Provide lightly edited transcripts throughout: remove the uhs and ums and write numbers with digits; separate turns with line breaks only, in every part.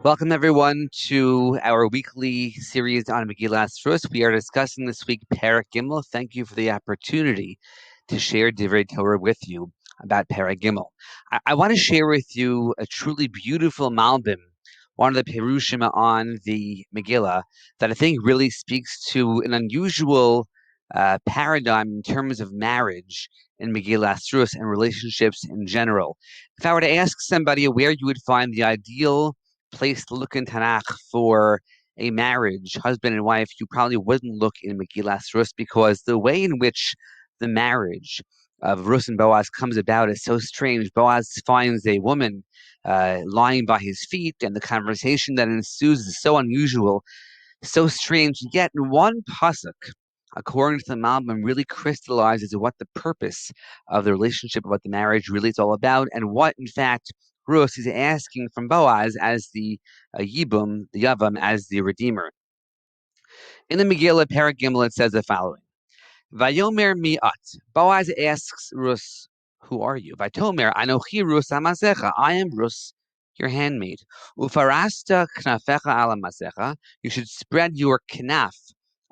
Welcome, everyone, to our weekly series on Megillat. We are discussing this week Perek Gimmel. Thank you for the opportunity to share Divrei Torah with you about Perek Gimmel. I want to share with you a truly beautiful Malbim, one of the Perushim on the Megillah, that I think really speaks to an unusual paradigm in terms of marriage in Megillat and relationships in general. If I were to ask somebody where you would find the ideal place to look in Tanakh for a marriage, husband and wife, you probably wouldn't look in Megillat Rus, because the way in which the marriage of Rus and Boaz comes about is so strange. Boaz finds a woman lying by his feet, and the conversation that ensues is so unusual, so strange. Yet in one pasuk, according to the Malbim, really crystallizes what the purpose of the relationship, what the marriage really is all about, and what, in fact, Rus is asking from Boaz as the Yibum, the Yavam, as the Redeemer. In the Megillah, Perek Gimmel, it says the following: Vayomer mi'at. Boaz asks Rus, "Who are you?" Vatomer, Anochi Rus amasecha. I am Rus, your handmaid. Ufarasta knafecha ala masecha. You should spread your knaf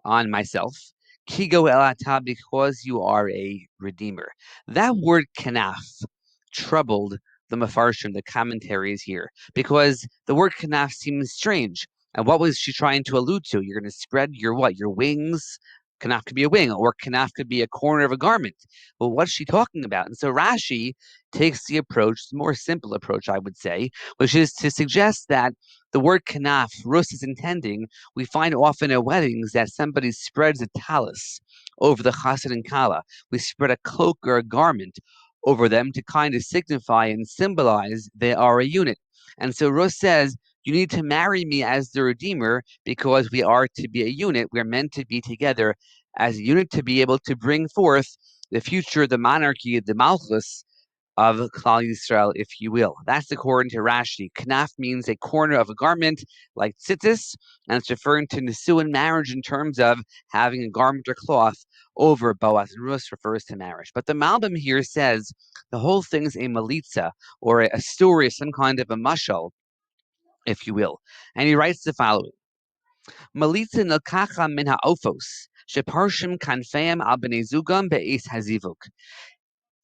on myself. Kigo elata, because you are a redeemer. That word knaf troubled the mafarshim, the commentaries here, because the word knaf seems strange. And what was she trying to allude to? You're going to spread your what? Your wings? Kanaf could be a wing, or kanaf could be a corner of a garment. Well, what's she talking about? And so Rashi takes the approach, the more simple approach, I would say, which is to suggest that the word kanaf, Rus is intending, we find often at weddings that somebody spreads a talus over the chassid and kala. We spread a cloak or a garment over them to kind of signify and symbolize they are a unit. And so Rus says, you need to marry me as the Redeemer, because we are to be a unit. We're meant to be together as a unit to be able to bring forth the future, the monarchy, the Malchus of Klal Yisrael, if you will. That's according to Rashi. Knaf means a corner of a garment, like tzitzis, and it's referring to Nisuin, marriage, in terms of having a garment or cloth over Boaz. And Rus refers to marriage. But the Malbim here says the whole thing is a malitza, or a story, some kind of a mashal, if you will. And he writes the following: Malitza nilkacha min ha'ofos, sheparshim kanfeim al bnei zugam be'es hazivuk.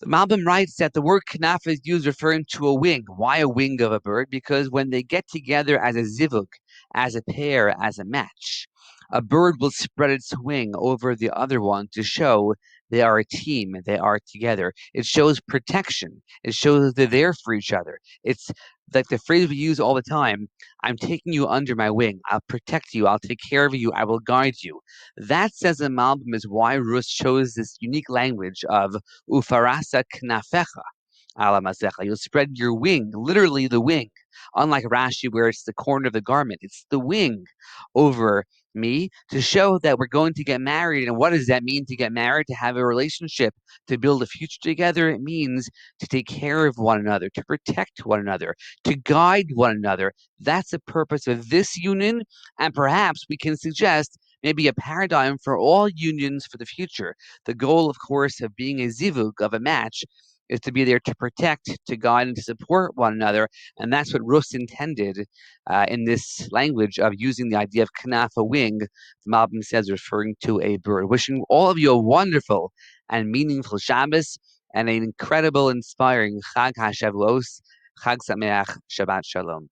The Malbim writes that the word kanaf is used referring to a wing. Why a wing of a bird? Because when they get together as a zivuk, as a pair, as a match, a bird will spread its wing over the other one to show they are a team, they are together. It shows protection. It shows they're there for each other. It's like the phrase we use all the time: I'm taking you under my wing. I'll protect you. I'll take care of you. I will guide you. That, says the Malbim, is why Rus chose this unique language of Ufarasa knafecha ala masecha. You'll spread your wing, literally the wing. Unlike Rashi, where it's the corner of the garment, it's the wing over me, to show that we're going to get married. And what does that mean, to get married? To have a relationship, to build a future together. It means to take care of one another, to protect one another, to guide one another. That's the purpose of this union. And perhaps we can suggest maybe a paradigm for all unions for the future. The goal, of course, of being a zivug, of a match, is to be there to protect, to guide, and to support one another. And that's what Rus intended in this language of using the idea of knaf, a wing, the Malbim says, referring to a bird. Wishing all of you a wonderful and meaningful Shabbos and an incredible, inspiring Chag HaShavuos, Chag Sameach, Shabbat Shalom.